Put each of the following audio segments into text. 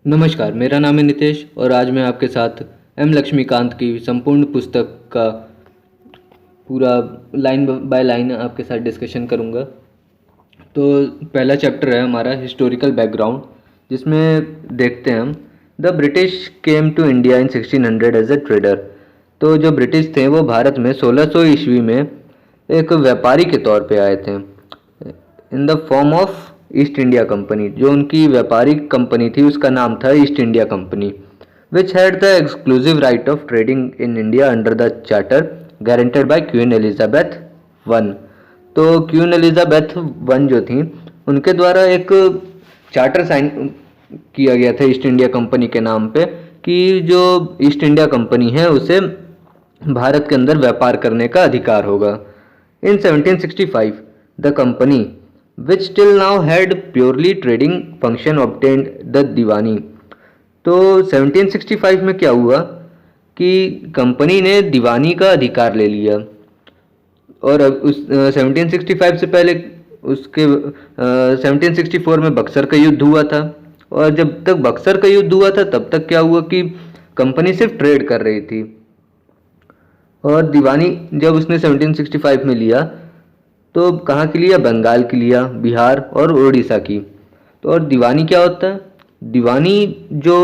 नमस्कार, मेरा नाम है नितेश और आज मैं आपके साथ एम लक्ष्मीकांत की संपूर्ण पुस्तक का पूरा लाइन बाय लाइन आपके साथ डिस्कशन करूंगा। तो पहला चैप्टर है हमारा हिस्टोरिकल बैकग्राउंड, जिसमें देखते हैं हम the British came to India in 1600 as a trader. तो जो ब्रिटिश थे वो भारत में 1600 ईस्वी में एक व्यापारी के तौर पे आए थे in the form of east India company. जो उनकी व्यापारिक कंपनी थी उसका नाम था east India company, which had the exclusive right of trading in India under the charter guaranteed bye queen Elizabeth one. तो क्वीन एलिजाबेथ वन जो थी उनके द्वारा एक चार्टर साइन किया गया था ईस्ट इंडिया कंपनी के नाम पे कि जो ईस्ट इंडिया कंपनी है उसे भारत के अंदर व्यापार करने का अधिकार होगा। इन 1765 the company which till now had purely trading function obtained the दीवानी। तो 1765 में क्या हुआ कि कंपनी ने दीवानी का अधिकार ले लिया और अब उस 1765 से पहले उसके 1764 में बक्सर का युद्ध हुआ था। और जब तक बक्सर का युद्ध हुआ था तब तक क्या हुआ कि कंपनी सिर्फ ट्रेड कर रही थी। और दीवानी जब उसने 1765 में लिया तो कहाँ की लिया? बंगाल की लिया, बिहार और उड़ीसा की। तो और दीवानी क्या होता है? दीवानी जो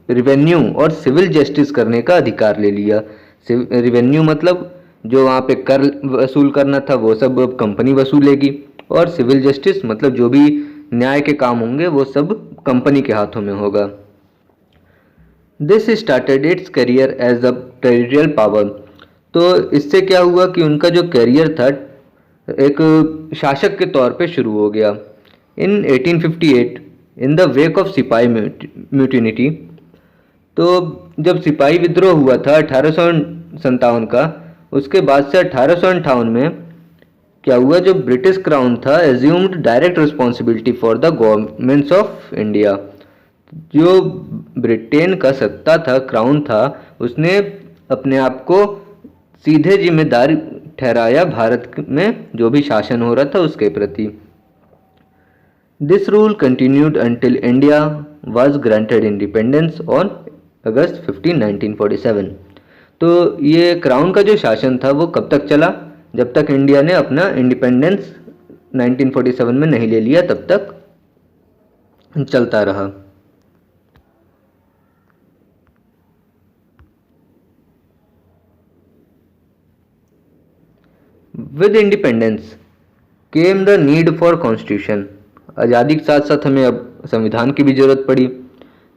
रिवेन्यू और सिविल जस्टिस करने का अधिकार ले लिया। रिवेन्यू मतलब जो वहाँ पे कर वसूल करना था वो सब अब कंपनी वसूलेगी, और सिविल जस्टिस मतलब जो भी न्याय के काम होंगे वो सब कंपनी के हाथों में होगा। This started its career as a territorial power. तो इससे क्या हुआ कि उनका जो करियर था एक शासक के तौर पे शुरू हो गया। इन 1858 इन द वेक ऑफ सिपाही म्यूटिनिटी। तो जब सिपाही विद्रोह हुआ था 1857 का, उसके बाद से 1858 में क्या हुआ, जो ब्रिटिश क्राउन था assumed direct responsibility for the governments of India. जो ब्रिटेन का सत्ता था, क्राउन था, उसने अपने आप को सीधे जिम्मेदार ठहराया भारत में जो भी शासन हो रहा था उसके प्रति। This rule continued until India was granted independence on August 15, 1947। तो ये क्राउन का जो शासन था वो कब तक चला? जब तक इंडिया ने अपना इंडिपेंडेंस 1947 में नहीं ले लिया तब तक चलता रहा। With independence came the need for constitution. आज़ादी के साथ साथ हमें अब संविधान की भी जरूरत पड़ी।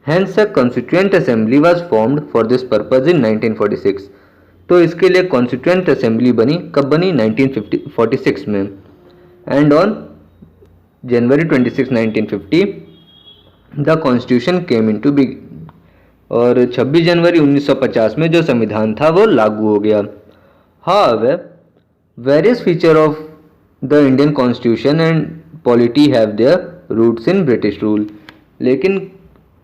Hence a constituent assembly was formed for this purpose in 1946। तो इसके लिए कॉन्स्टिट्यूएंट असेंबली बनी। कब बनी? 1946 में। And on January 26, 1950 the constitution came into be. और 26 जनवरी 1950 में जो संविधान था वो लागू हो गया। However various features of the Indian Constitution and polity have their roots in British rule। लेकिन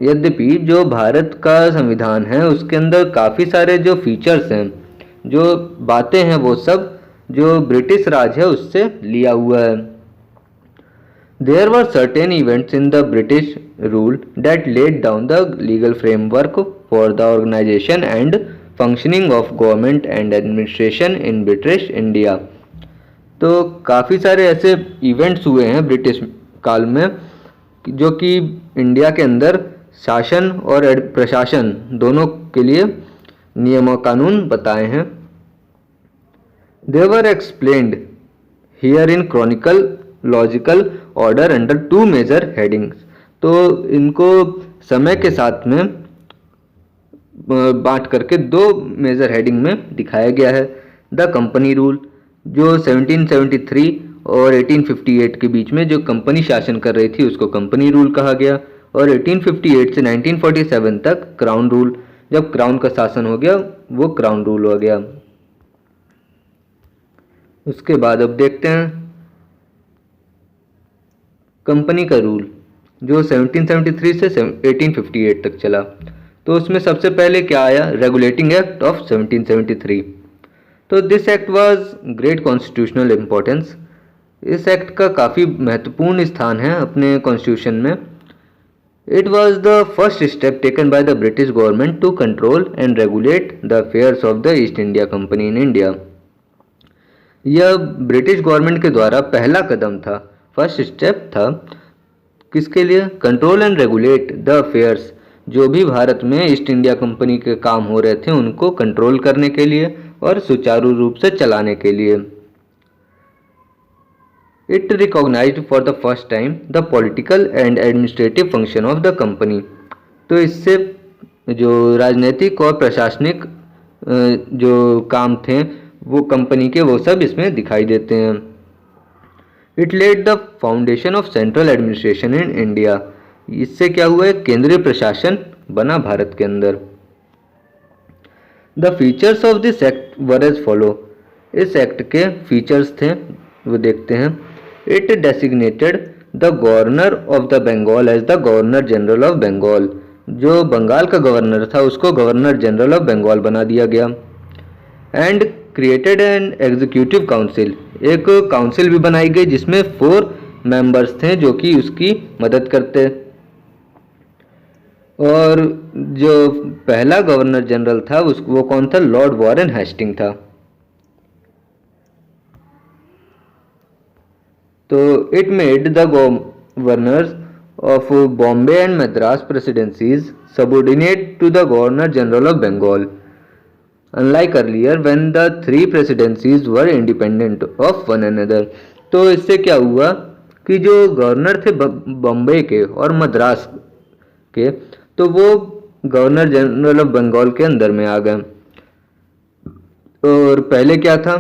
यद्यपि जो भारत का संविधान है उसके अंदर काफ़ी सारे जो फीचर्स हैं, जो बातें हैं, वो सब जो ब्रिटिश राज है उससे लिया हुआ है। There were certain events in the British rule that laid down the legal framework for the organization and functioning of government and administration in British India। तो काफ़ी सारे ऐसे इवेंट्स हुए हैं ब्रिटिश काल में जो कि इंडिया के अंदर शासन और प्रशासन दोनों के लिए नियम और कानून बताए हैं। They were explained here in chronological order under two major headings। तो इनको समय के साथ में बांट करके दो मेजर हेडिंग में दिखाया गया है। द कंपनी रूल, जो 1773 और 1858 के बीच में जो कंपनी शासन कर रही थी उसको कंपनी रूल कहा गया। और 1858 से 1947 तक क्राउन रूल, जब क्राउन का शासन हो गया वो क्राउन रूल हो गया। उसके बाद अब देखते हैं कंपनी का रूल, जो 1773 से 1858 तक चला। तो उसमें सबसे पहले क्या आया? Regulating act of 1773। तो this act was great constitutional importance. इस एक्ट का काफ़ी महत्वपूर्ण स्थान है अपने कॉन्स्टिट्यूशन में। It was the first step taken by the British government to control and regulate the affairs of the East India Company in India. यह British government के द्वारा पहला कदम था, फर्स्ट स्टेप था, किसके लिए? Control and regulate the affairs, जो भी भारत में ईस्ट इंडिया कंपनी के काम हो रहे थे उनको कंट्रोल करने के लिए और सुचारू रूप से चलाने के लिए। It recognised for the first time the political and administrative function of the company. तो इससे जो राजनीतिक और प्रशासनिक जो काम थे वो कंपनी के, वो सब इसमें दिखाई देते हैं। It led the foundation of central administration in India. इससे क्या हुआ है? केंद्रीय प्रशासन बना भारत के अंदर। The features of this act were as follow. इस एक्ट के फीचर्स थे वो देखते हैं। It designated the governor of the Bengal as the governor general of Bengal. जो बंगाल का गवर्नर था उसको गवर्नर जनरल ऑफ बंगाल बना दिया गया। And created an executive council. एक काउंसिल भी बनाई गई जिसमें 4 मेंबर्स थे जो कि उसकी मदद करते। और जो पहला गवर्नर जनरल था वो कौन था? लॉर्ड वॉरेन हेस्टिंग था। तो it made the governors of Bombay and Madras presidencies subordinate to the governor general of Bengal, unlike earlier when the 3 presidencies were independent of one another. तो इससे क्या हुआ कि जो गवर्नर थे बॉम्बे के और मद्रास के, तो वो गवर्नर जनरल ऑफ बंगाल के अंदर में आ गए। और पहले क्या था?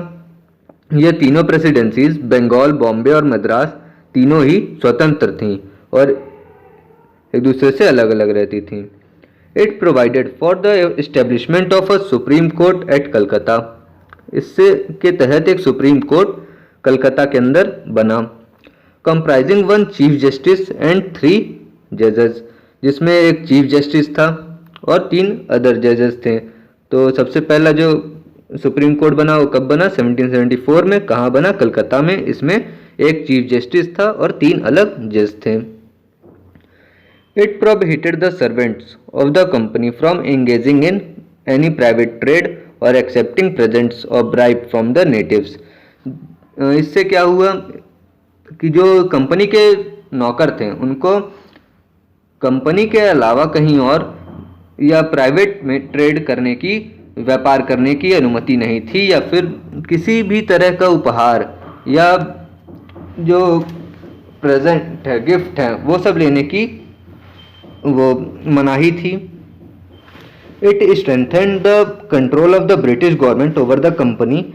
ये तीनों प्रेसिडेंसीज बंगाल, बॉम्बे और मद्रास तीनों ही स्वतंत्र थीं और एक दूसरे से अलग अलग रहती थीं। It provided for the establishment of a supreme court at Calcutta. इससे के तहत एक सुप्रीम कोर्ट कलकत्ता के अंदर बना, कंप्राइजिंग 1 चीफ जस्टिस एंड 3 जजेस, जिसमें एक चीफ जस्टिस था और 3 अदर जजेस थे। तो सबसे पहला जो सुप्रीम कोर्ट बना वो कब बना? 1774 में। कहाँ बना? कलकत्ता में। इसमें एक चीफ जस्टिस था और 3 अलग जज थे। It prohibited the servants of the company from engaging in any private trade और एक्सेप्टिंग प्रेजेंट्स और ब्राइब फ्रॉम द नेटिव्स। इससे क्या हुआ कि जो कंपनी के नौकर थे उनको कंपनी के अलावा कहीं और या प्राइवेट में ट्रेड करने की, व्यापार करने की अनुमति नहीं थी, या फिर किसी भी तरह का उपहार या जो प्रेजेंट है, गिफ्ट है, वो सब लेने की वो मनाही थी। It strengthened the control of the British government over the company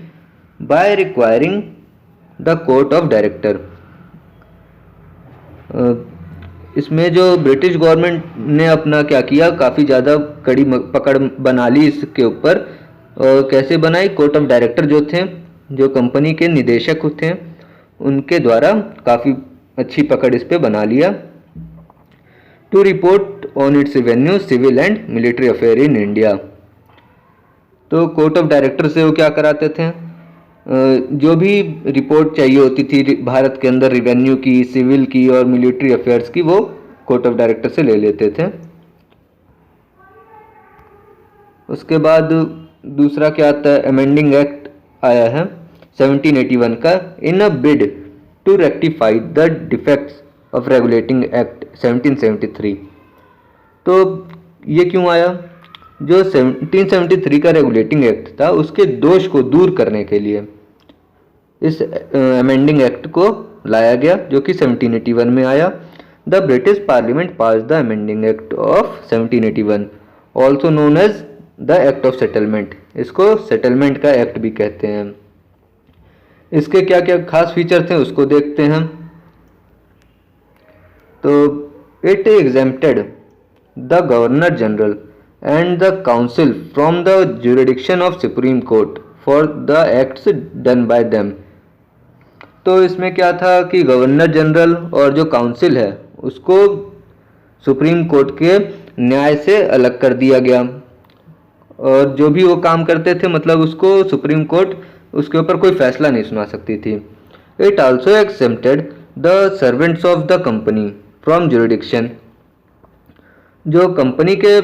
by requiring the court of director. इसमें जो ब्रिटिश गवर्नमेंट ने अपना क्या किया, काफ़ी ज़्यादा कड़ी पकड़ बना ली इसके ऊपर। और कैसे बनाई? कोर्ट ऑफ डायरेक्टर जो थे, जो कंपनी के निदेशक थे, उनके द्वारा काफ़ी अच्छी पकड़ इस पे बना लिया। To report on its revenue, civil and military affair in India. तो कोर्ट ऑफ डायरेक्टर से वो क्या कराते थे? जो भी रिपोर्ट चाहिए होती थी भारत के अंदर रिवेन्यू की, सिविल की और मिलिट्री अफेयर्स की, वो कोर्ट ऑफ डायरेक्टर से ले लेते थे। उसके बाद दूसरा क्या आता है? अमेंडिंग एक्ट आया है 1781 का, in a bid to rectify the defects of regulating act 1773। तो ये क्यों आया? जो 1773 का रेगुलेटिंग एक्ट था उसके दोष को दूर करने के लिए इस अमेंडिंग एक्ट को लाया गया, जो कि 1781 में आया। The British parliament pass the amending act of 1781, also known as the act of settlement. इसको सेटलमेंट का एक्ट भी कहते हैं। इसके क्या क्या खास फीचर थे उसको देखते हैं। तो it exempted the governor general and the council from the jurisdiction of supreme court for the acts done by them। तो इसमें क्या था कि गवर्नर जनरल और जो काउंसिल है उसको सुप्रीम कोर्ट के न्याय से अलग कर दिया गया, और जो भी वो काम करते थे मतलब उसको सुप्रीम कोर्ट उसके ऊपर कोई फैसला नहीं सुना सकती थी। It also accepted the servants of the company from jurisdiction जो कंपनी के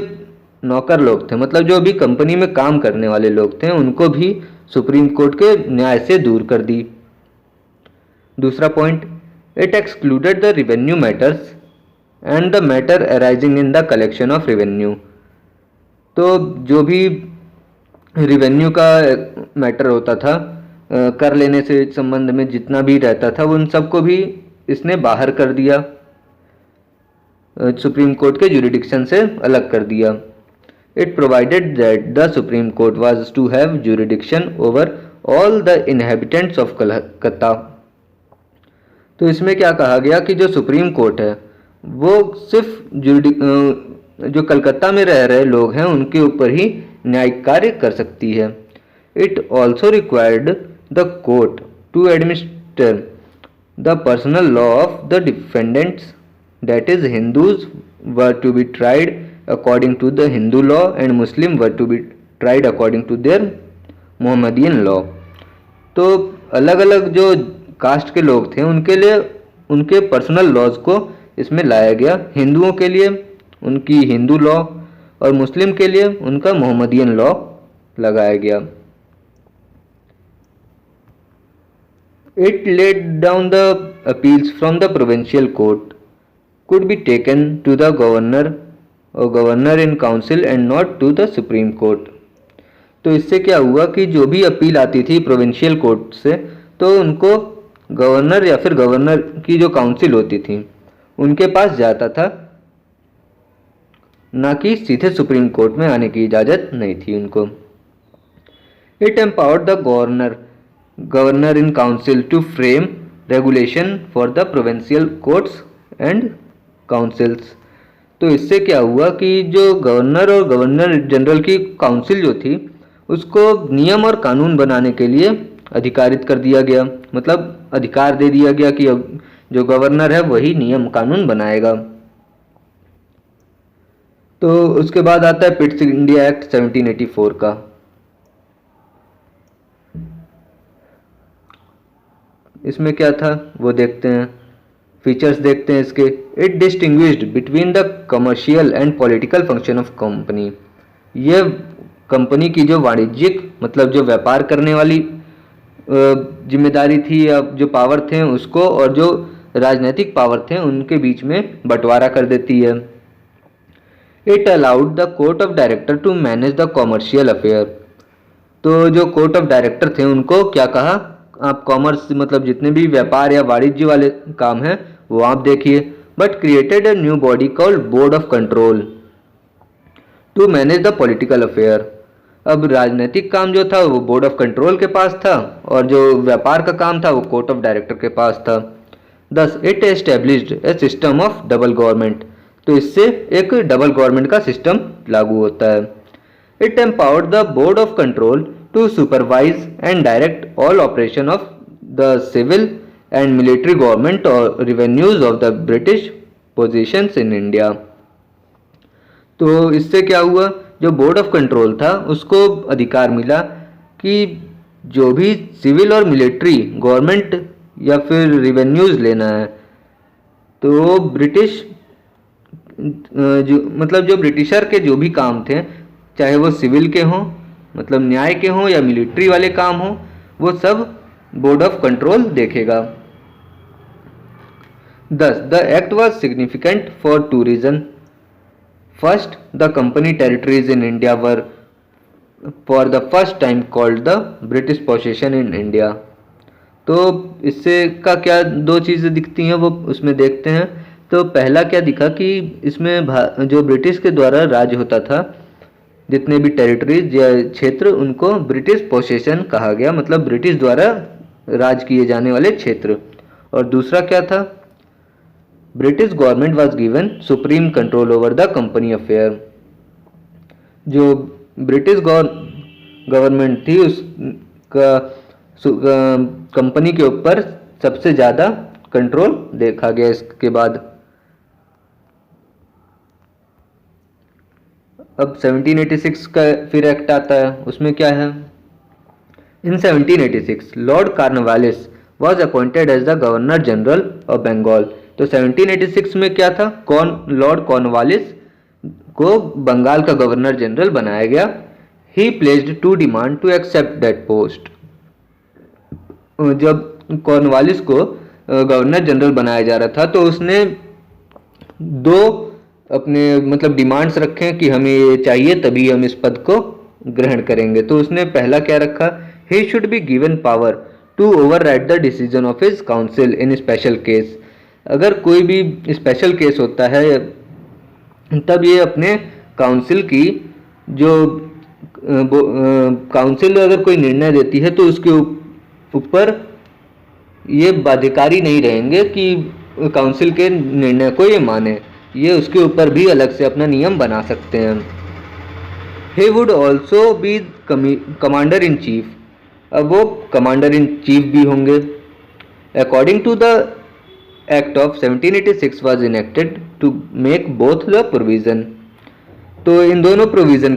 नौकर लोग थे, मतलब जो भी कंपनी में काम करने वाले लोग थे, उनको भी सुप्रीम कोर्ट के न्याय से दूर कर दी। दूसरा point, it excluded the revenue matters and the matter arising in the collection of revenue. तो जो भी रिवेन्यू का मैटर होता था, कर लेने से संबंध में जितना भी रहता था, उन सबको भी इसने बाहर कर दिया, सुप्रीम कोर्ट के जुरिडिक्शन से अलग कर दिया। It provided that the supreme court was to have jurisdiction over all the inhabitants of Calcutta. तो इसमें क्या कहा गया कि जो सुप्रीम कोर्ट है वो सिर्फ जो कलकत्ता में रह रहे लोग हैं उनके ऊपर ही न्यायिक कार्य कर सकती है। It also required the court to administer the personal law of the defendants, that is Hindus were to be tried according to the Hindu law and Muslim were to be tried according to their Mohammedan law. तो अलग अलग जो cast के लोग थे उनके लिए उनके पर्सनल लॉज को इसमें लाया गया। हिंदुओं के लिए उनकी हिंदू लॉ और मुस्लिम के लिए उनका मोहम्मदियन लॉ लगाया गया। It laid down the appeals from the provincial court could be taken to the governor or governor in council and not to the supreme court। तो इससे क्या हुआ कि जो भी अपील आती थी प्रोविंशियल कोर्ट से, तो उनको गवर्नर या फिर गवर्नर की जो काउंसिल होती थी उनके पास जाता था, ना कि सीधे सुप्रीम कोर्ट में आने की इजाज़त नहीं थी उनको। It empowered the governor in council to frame regulation for the provincial courts and councils. तो इससे क्या हुआ कि जो गवर्नर और गवर्नर जनरल की काउंसिल जो थी उसको नियम और कानून बनाने के लिए अधिकारित कर दिया गया, मतलब अधिकार दे दिया गया कि अब जो गवर्नर है वही नियम कानून बनाएगा। तो उसके बाद आता है पिट्स इंडिया एक्ट 1784 का। इसमें क्या था वो देखते हैं, फीचर्स देखते हैं इसके। It distinguished between the commercial and political function of company. ये कंपनी की जो वाणिज्यिक मतलब जो व्यापार करने वाली जिम्मेदारी थी या जो पावर थे उसको, और जो राजनीतिक पावर थे उनके बीच में बंटवारा कर देती है। It allowed the court of director to manage the commercial affair. तो जो कोर्ट ऑफ डायरेक्टर थे उनको क्या कहा, आप कॉमर्स मतलब जितने भी व्यापार या वाणिज्य वाले काम हैं वो आप देखिए। But created a new body called board of control to manage the political affair. अब राजनीतिक काम जो था वो बोर्ड ऑफ कंट्रोल के पास था और जो व्यापार का काम था वो कोर्ट ऑफ डायरेक्टर के पास था। Thus it established A system of double government. तो इससे एक डबल गवर्नमेंट का सिस्टम लागू होता है। It empowered the board of control to supervise and direct all operation of the civil and military government और revenues of the British positions in India. तो इससे क्या हुआ, जो बोर्ड ऑफ कंट्रोल था उसको अधिकार मिला कि जो भी सिविल और मिलिट्री गवर्नमेंट या फिर रिवेन्यूज लेना है तो ब्रिटिश जो मतलब जो ब्रिटिशर के जो भी काम थे, चाहे वो सिविल के हों मतलब न्याय के हों या मिलिट्री वाले काम हों, वो सब बोर्ड ऑफ कंट्रोल देखेगा। 10 the act was significant for two reason. First, the company territories in India were for the first time called the British possession in India. तो इससे का क्या दो चीज़ें दिखती हैं वो उसमें देखते हैं। तो पहला क्या दिखा कि इसमें जो ब्रिटिश के द्वारा राज होता था, जितने भी टेरिटरीज या क्षेत्र उनको ब्रिटिश पोसेशन कहा गया, मतलब ब्रिटिश द्वारा राज किए जाने वाले क्षेत्र। और दूसरा क्या था, British government was given supreme control over the company affair. जो ब्रिटिश गवर्नमेंट थी उसका कंपनी के ऊपर सबसे ज़्यादा कंट्रोल देखा गया। इसके बाद अब 1786 का फिर एक्ट आता है, उसमें क्या है। In 1786 Lord Cornwallis was appointed as the governor general of Bengal. तो 1786 में क्या था, लॉर्ड कॉर्नवालिस को बंगाल का गवर्नर जनरल बनाया गया। He placed two demand to accept that post. जब कॉर्नवालिस को गवर्नर जनरल बनाया जा रहा था तो उसने दो अपने मतलब डिमांड्स रखे कि हमें ये चाहिए तभी हम इस पद को ग्रहण करेंगे। तो उसने पहला क्या रखा, he should be given power to override the decision of his council in special case. अगर कोई भी स्पेशल केस होता है तब ये अपने काउंसिल की जो काउंसिल अगर कोई निर्णय देती है तो उसके ऊपर ये बाध्यकारी नहीं रहेंगे कि काउंसिल के निर्णय को ये माने, ये उसके ऊपर भी अलग से अपना नियम बना सकते हैं। He would also be commander in chief. अब वो कमांडर इन चीफ भी होंगे। According to the act of 1786 was enacted to make both the provision. तो इन दोनों प्रोविज़न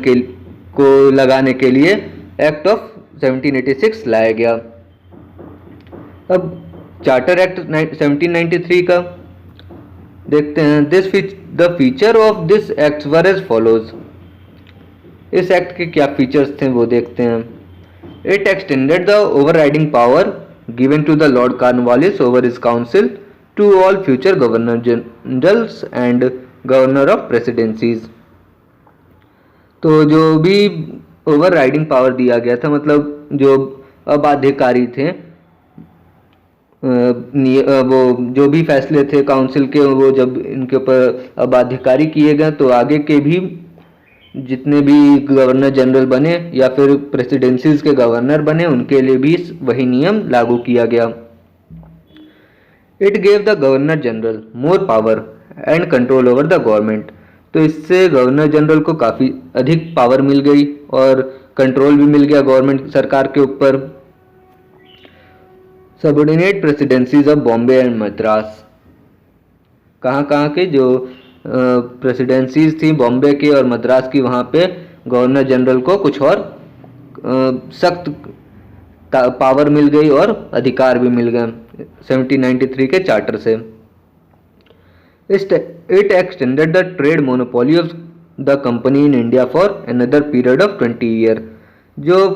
को लगाने के लिए एक्ट ऑफ 1786 लाया गया। अब चार्टर एक्ट 1793 का देखते हैं। The feature of this act were as follows. इस एक्ट के क्या फीचर्स थे वो देखते हैं। It extended the overriding power given to the Lord Cornwallis over his council to all future governor generals and governor of presidencies. तो जो भी ओवरराइडिंग पावर दिया गया था, मतलब जो अबाध्यकारी थे, वो जो भी फैसले थे काउंसिल के वो जब इनके ऊपर अबाध्यकारी किए गए तो आगे के भी जितने भी गवर्नर जनरल बने या फिर प्रेसिडेंसीज के गवर्नर बने उनके लिए भी वही नियम लागू किया गया। It gave the governor general more power and control over the government. तो इससे गवर्नर जनरल को काफ़ी अधिक पावर मिल गई और कंट्रोल भी मिल गया गवर्नमेंट सरकार के ऊपर। Subordinate presidencies of Bombay and Madras. कहाँ के जो प्रेसिडेंसीज थी बॉम्बे की और मद्रास की, वहाँ पे गवर्नर जनरल को कुछ और सख्त पावर मिल गई और अधिकार भी मिल गए 1793 के चार्टर से। It extended the trade monopoly of the company in India for another period of 20 year. जो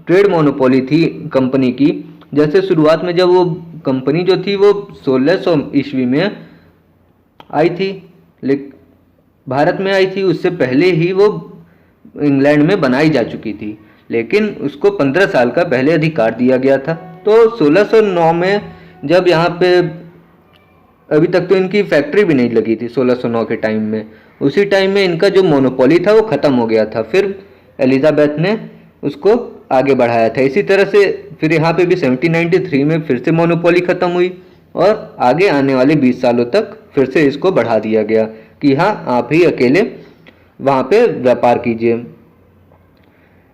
ट्रेड मोनोपोली थी कंपनी की, जैसे शुरुआत में जब वो कंपनी जो थी वो 1600 ईस्वी में आई थी, लेकिन भारत में आई थी, उससे पहले ही वो इंग्लैंड में बनाई जा चुकी थी, लेकिन उसको 15 साल का पहले अधिकार दिया गया था। तो 1609 में जब यहाँ पे अभी तक तो इनकी फैक्ट्री भी नहीं लगी थी 1609 के टाइम में, उसी टाइम में इनका जो मोनोपोली था वो ख़त्म हो गया था। फिर एलिजाबेथ ने उसको आगे बढ़ाया था। इसी तरह से फिर यहाँ पे भी 1793 में फिर से मोनोपोली ख़त्म हुई और आगे आने वाले 20 सालों तक फिर से इसको बढ़ा दिया गया कि हाँ आप ही अकेले वहाँ पे व्यापार कीजिए।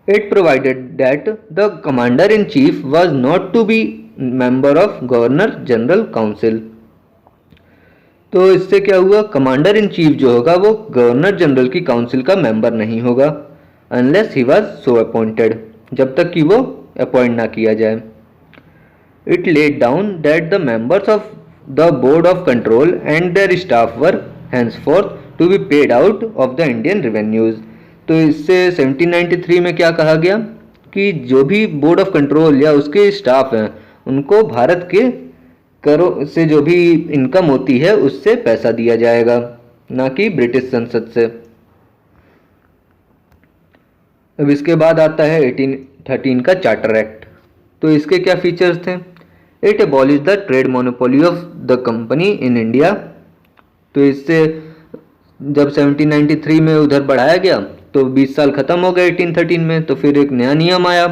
It provided that the commander in chief was not to be member of governor general council. तो इससे क्या हुआ, कमांडर इन चीफ जो होगा वो गवर्नर जनरल की काउंसिल का मेंबर नहीं होगा unless he was so appointed, जब तक कि वो अपॉइंट ना किया जाए। It laid down that the members of the board of control and their staff were henceforth to be paid out of the Indian revenues. तो इससे 1793 में क्या कहा गया कि जो भी बोर्ड ऑफ कंट्रोल या उसके स्टाफ हैं उनको भारत के करों से जो भी इनकम होती है उससे पैसा दिया जाएगा, ना कि ब्रिटिश संसद से। अब इसके बाद आता है 1813 का चार्टर एक्ट। तो इसके क्या फीचर्स थे। It abolish the trade monopoly of the company in India. तो इससे जब 1793 में उधर बढ़ाया गया तो 20 साल ख़त्म हो गए 1813 में, तो फिर एक नया नियम आया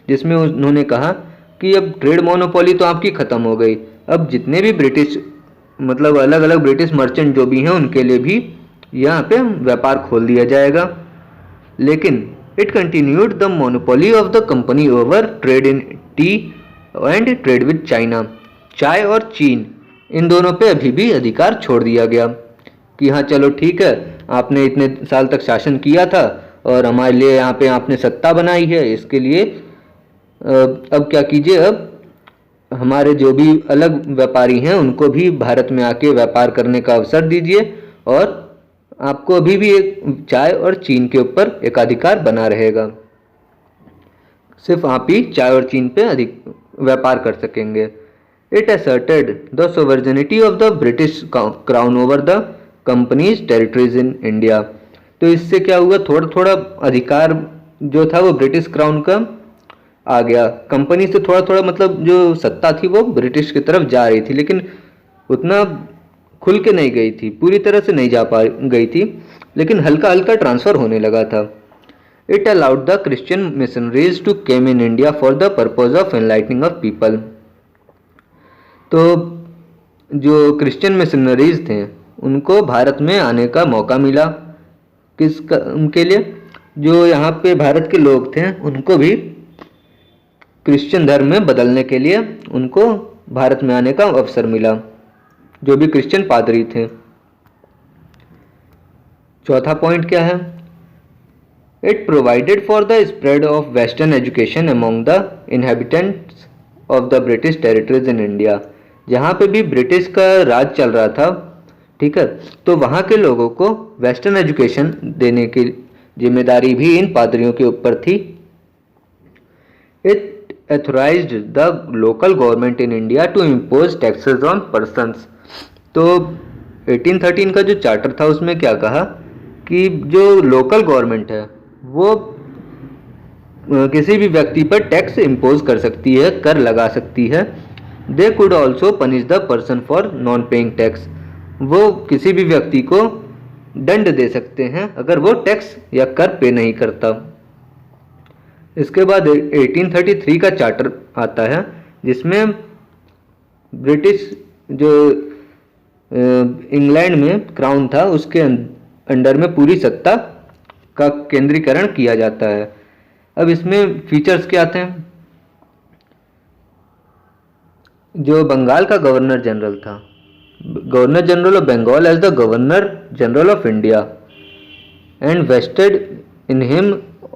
जिसमें उन्होंने कहा कि अब ट्रेड मोनोपोली तो आपकी ख़त्म हो गई, अब जितने भी ब्रिटिश मतलब अलग अलग ब्रिटिश मर्चेंट जो भी हैं उनके लिए भी यहाँ पे व्यापार खोल दिया जाएगा। लेकिन it continued the monopoly of the company over trade in T and trade with China. चाय और चीन इन दोनों पे अभी भी अधिकार छोड़ दिया गया कि हाँ चलो ठीक है, आपने इतने साल तक शासन किया था और हमारे लिए यहाँ पे आपने सत्ता बनाई है, इसके लिए अब क्या कीजिए, अब हमारे जो भी अलग व्यापारी हैं उनको भी भारत में आके व्यापार करने का अवसर दीजिए और आपको अभी भी एक चाय और चीन के ऊपर एकाधिकार बना रहेगा। सिर्फ आप ही चाय और चीन पे अधिक व्यापार कर सकेंगे। It asserted the sovereignty of the British crown over the companies territories in India. तो इससे क्या हुआ, थोड़ा थोड़ा अधिकार जो था वो ब्रिटिश क्राउन का आ गया। कंपनी से थोड़ा थोड़ा मतलब जो सत्ता थी वो ब्रिटिश की तरफ जा रही थी, लेकिन उतना खुल के नहीं गई थी, पूरी तरह से नहीं जा पा गई थी, लेकिन हल्का हल्का ट्रांसफ़र होने लगा था। It allowed the Christian missionaries to came in India for the purpose of enlightening of people. तो जो क्रिश्चियन मिशनरीज थे उनको भारत में आने का मौका मिला। उनके लिए जो यहाँ पे भारत के लोग थे उनको भी क्रिश्चियन धर्म में बदलने के लिए उनको भारत में आने का अवसर मिला, जो भी क्रिश्चियन पादरी थे। चौथा पॉइंट क्या है, it provided for the spread of western education among the inhabitants of the British territories in India. जहाँ पे भी ब्रिटिश का राज चल रहा था, ठीक है, तो वहाँ के लोगों को वेस्टर्न एजुकेशन देने की जिम्मेदारी भी इन पादरियों के ऊपर थी। It authorized the local government in India to impose taxes on persons। तो 1813 का जो चार्टर था उसमें क्या कहा कि जो लोकल गवर्नमेंट है वो किसी भी व्यक्ति पर टैक्स इम्पोज कर सकती है, कर लगा सकती है। They could also punish the person for non paying tax. वो किसी भी व्यक्ति को दंड दे सकते हैं अगर वो टैक्स या कर पे नहीं करता। इसके बाद 1833 का चार्टर आता है जिसमें ब्रिटिश जो इंग्लैंड में क्राउन था उसके अंडर में पूरी सत्ता का केंद्रीकरण किया जाता है। अब इसमें फीचर्स क्या आते हैं, जो बंगाल का गवर्नर जनरल था, governor general of Bengal as the governor general of India and vested in him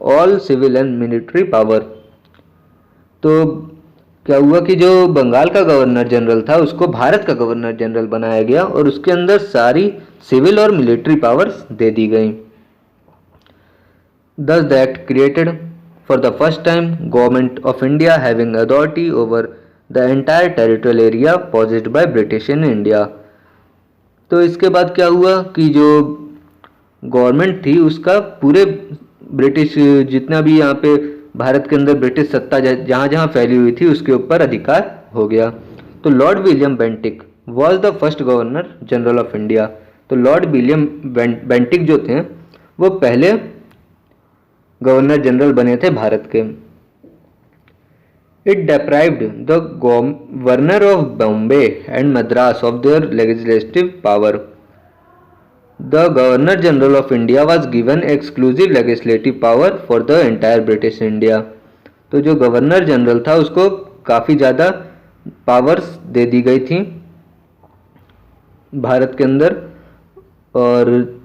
all civil and military power. तो क्या हुआ कि जो बंगाल का गवर्नर जनरल था उसको भारत का गवर्नर जनरल बनाया गया और उसके अंदर सारी सिविल और मिलिट्री पावर्स दे दी गई। Thus the act created for the first time government of India having authority over the entire territorial area possessed by British in India। तो इसके बाद क्या हुआ कि जो गवर्नमेंट थी उसका पूरे ब्रिटिश जितना भी यहाँ पे भारत के अंदर ब्रिटिश सत्ता जहाँ जहाँ फैली हुई थी उसके ऊपर अधिकार हो गया। तो Lord William Bentinck was the first governor general of India. तो लॉर्ड विलियम बेंटिक जो थे वो पहले गवर्नर जनरल बने थे भारत के। It deprived the governor of Bombay and Madras of their legislative power. The Governor General of India was given exclusive legislative power for the entire British India। तो जो गवर्नर जनरल था उसको काफ़ी ज़्यादा पावर्स दे दी गई थी भारत के अंदर, और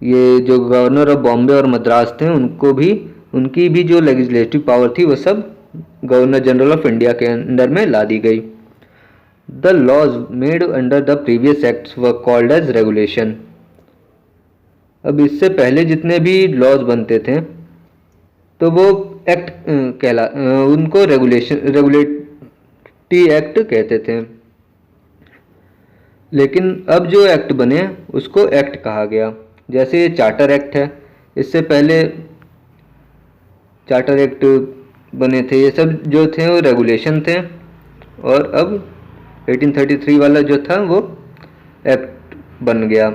ये जो गवर्नर ऑफ बॉम्बे और मद्रास थे उनको भी उनकी भी जो लेजिस्लेटिव पावर थी वो सब गवर्नर जनरल ऑफ इंडिया के अंडर में ला दी गई। The laws made under the previous acts were called as regulation. अब इससे पहले जितने भी लॉज बनते थे तो वो एक्ट उनको रेगुलेटरी एक्ट कहते थे, लेकिन अब जो एक्ट बने उसको एक्ट कहा गया। जैसे ये चार्टर एक्ट है, इससे पहले चार्टर एक्ट बने थे, ये सब जो थे वो रेगुलेशन थे, और अब 1833 वाला जो था वो एक्ट बन गया।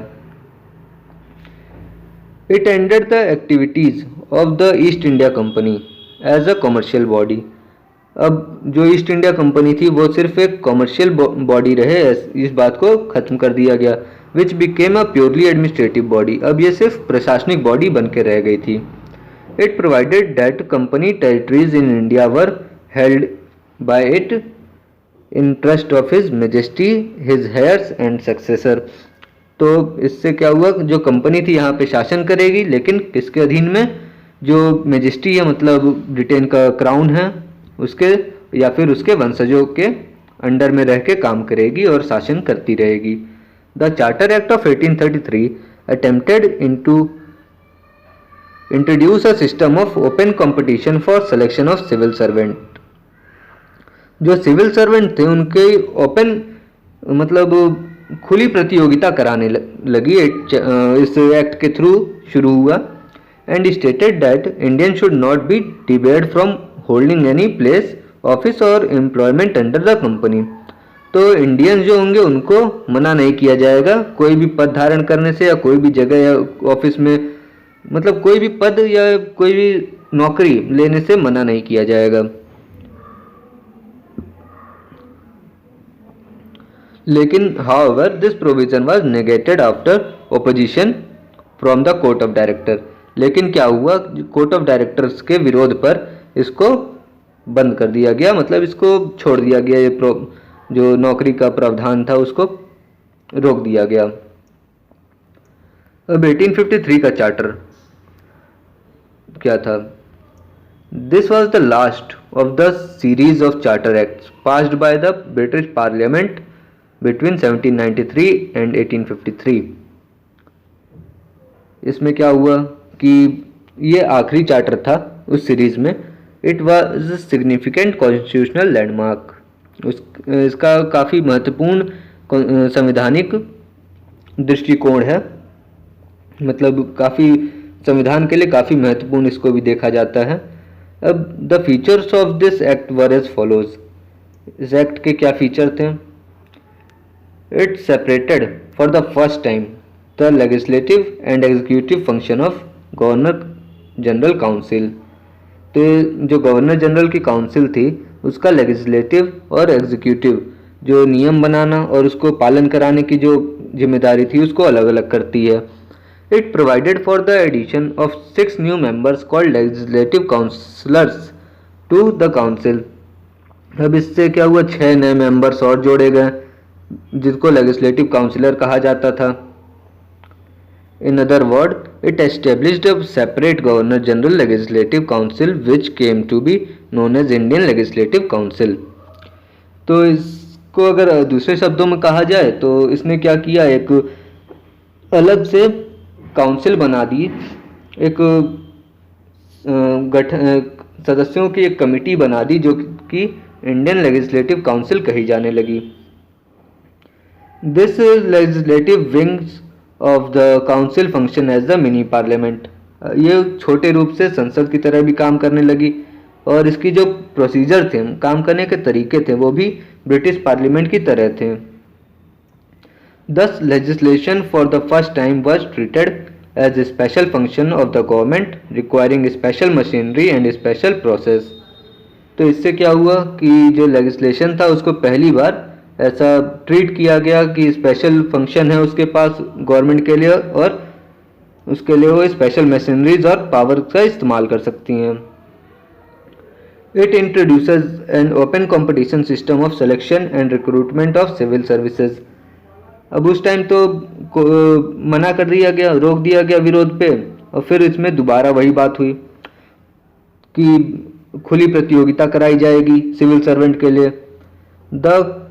It ended the activities of the East India Company as a commercial body। अब जो ईस्ट इंडिया कंपनी थी वो सिर्फ एक कॉमर्शियल बॉडी रहे, इस बात को ख़त्म कर दिया गया। Which became a purely administrative body. अब ये सिर्फ प्रशासनिक बॉडी बन के रह गई थी। It provided that company territories in India were held by it in trust of his majesty his hairs and successor. तो इससे क्या हुआ, जो कंपनी थी यहाँ पे शासन करेगी, लेकिन किसके अधीन में, जो मेजेस्टी है मतलब ब्रिटेन का क्राउन है उसके या फिर उसके वंशजों के अंडर में रह के काम करेगी और शासन करती रहेगी। The charter act of 1833 attempted introduce a system of open competition for selection of civil servant. जो सिविल सर्वेंट थे उनके ओपन मतलब खुली प्रतियोगिता कराने लगी, इस एक्ट के थ्रू शुरू हुआ। And stated that Indian should not be debarred from holding any place, office और एम्प्लॉयमेंट अंडर द कंपनी। तो इंडियंस जो होंगे उनको मना नहीं किया जाएगा कोई भी पद धारण करने से, या कोई भी जगह या ऑफिस में, मतलब कोई भी पद या कोई भी नौकरी लेने से मना नहीं किया जाएगा। लेकिन however this provision was negated after opposition from the court of director. लेकिन क्या हुआ, कोर्ट ऑफ डायरेक्टर्स के विरोध पर इसको बंद कर दिया गया, मतलब इसको छोड़ दिया गया, ये जो नौकरी का प्रावधान था उसको रोक दिया गया। अब 1853 का चार्टर क्या था? This was the last of the series of charter acts passed by the British parliament between 1793 and 1853। इसमें क्या हुआ कि ये आखिरी चार्टर था उस सीरीज में। It was significant constitutional landmark. इसका काफ़ी महत्वपूर्ण संवैधानिक दृष्टिकोण है, मतलब काफ़ी संविधान के लिए काफ़ी महत्वपूर्ण इसको भी देखा जाता है। अब the features of this act were as follows. इस एक्ट के क्या फीचर थे? It separated for the first time the legislative and executive function of governor general council. तो जो गवर्नर जनरल की काउंसिल थी उसका लेजिस्लेटिव और एग्जीक्यूटिव जो नियम बनाना और उसको पालन कराने की जो जिम्मेदारी थी उसको अलग अलग करती है। It provided for the addition of 6 new members called legislative councillors to the council. अब इससे क्या हुआ, 6 नए मेंबर्स और जोड़े गए जिसको लेजिस्लेटिव काउंसिलर कहा जाता था। In other words, it established a separate Governor General Legislative Council which came to be known as Indian Legislative Council। तो इसको अगर दूसरे शब्दों में कहा जाए तो इसने क्या किया, एक अलग से काउंसिल बना दी, एक सदस्यों की एक कमिटी बना दी जो कि इंडियन लेजिस्लेटिव काउंसिल कही जाने लगी। This legislative wings of the council function as the mini parliament. ये छोटे रूप से संसद की तरह भी काम करने लगी और इसकी जो प्रोसीजर थे, काम करने के तरीके थे, वो भी ब्रिटिश पार्लियामेंट की तरह थे। Thus legislation for the first time was treated as a special function of the government requiring special machinery and special process। तो इससे क्या हुआ कि जो लेजिस्लेशन था उसको पहली बार ऐसा ट्रीट किया गया कि स्पेशल फंक्शन है उसके पास गवर्नमेंट के लिए और उसके लिए वो स्पेशल मशीनरीज और पावर का इस्तेमाल कर सकती हैं। It introduces an open competition system of selection and recruitment of civil services. अब उस टाइम तो मना कर दिया गया, रोक दिया गया विरोध पे, और फिर इसमें दोबारा वही बात हुई कि खुली प्रतियोगिता कराई जाएगी सिविल सर्वेंट के लिए। The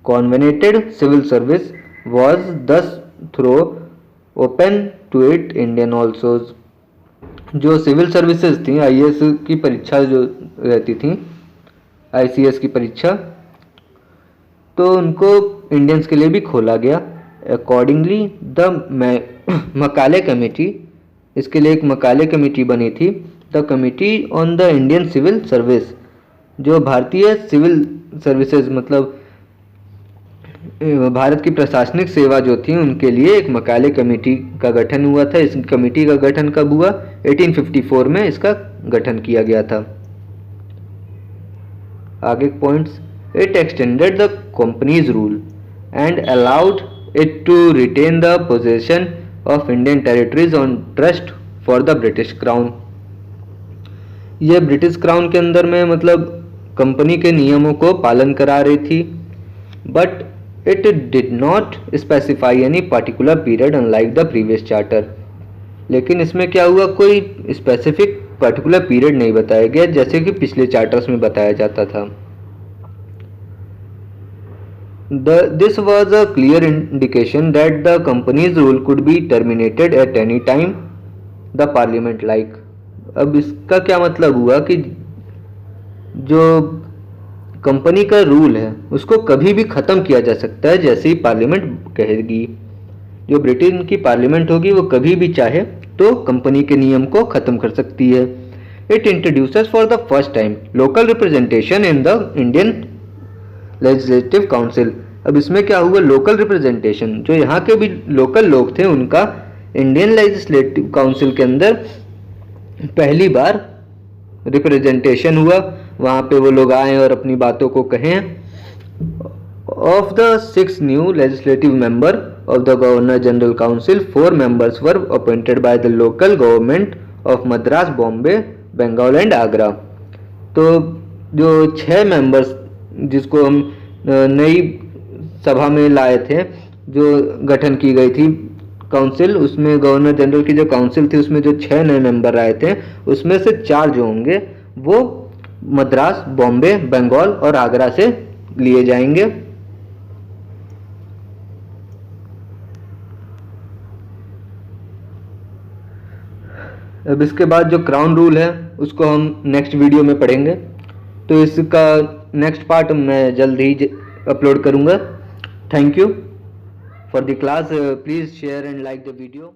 covenanted civil service was thus throw open to it Indian also. जो सिविल सर्विसेज थी, आईएएस की परीक्षा जो रहती थी, आईसीएस की परीक्षा, तो उनको इंडियंस के लिए भी खोला गया। अकॉर्डिंगली द मकाले कमेटी, इसके लिए एक मकाले कमेटी बनी थी, the committee on the Indian civil service. जो भारतीय सिविल सर्विसेज मतलब भारत की प्रशासनिक सेवा जो थी उनके लिए एक मकाले कमेटी का गठन हुआ था। इस कमेटी का गठन कब हुआ? 1854 में इसका गठन किया गया था। आगे points. It extended the company's rule and allowed it to retain the possession of Indian territories on trust for the British crown. यह ब्रिटिश क्राउन के अंदर में मतलब कंपनी के नियमों को पालन करा रही थी, but it did not specify any particular period unlike the previous charter. लेकिन इसमें क्या हुआ, कोई स्पेसिफिक पर्टिकुलर पीरियड नहीं बताया गया जैसे कि पिछले चार्टर्स में बताया जाता था। This was a clear indication that the company's rule could be terminated at any time the parliament like. अब इसका क्या मतलब हुआ कि जो कंपनी का रूल है उसको कभी भी ख़त्म किया जा सकता है जैसे ही पार्लियामेंट कहेगी। जो ब्रिटेन की पार्लियामेंट होगी वो कभी भी चाहे तो कंपनी के नियम को ख़त्म कर सकती है। It introduces for the first time local representation in the Indian legislative council. अब इसमें क्या हुआ, लोकल रिप्रेजेंटेशन, जो यहाँ के भी लोकल लोग थे उनका इंडियन लेजिस्लेटिव काउंसिल के अंदर पहली बार रिप्रेजेंटेशन हुआ। वहाँ पे वो लोग आए और अपनी बातों को कहें। Of the 6 new legislative member of the governor general council 4 members were appointed by the local government of Madras, Bombay, Bengal and Agra. तो जो 6 मेंबर्स जिसको हम नई सभा में लाए थे, जो गठन की गई थी काउंसिल, उसमें गवर्नर जनरल की जो काउंसिल थी उसमें जो 6 नए मेंबर आए थे उसमें से 4 जो होंगे वो मद्रास, बॉम्बे, बंगाल और आगरा से लिए जाएंगे। अब इसके बाद जो क्राउन रूल है उसको हम नेक्स्ट वीडियो में पढ़ेंगे, तो इसका नेक्स्ट पार्ट मैं जल्द ही अपलोड करूंगा। Thank you for the class, please share and like the video.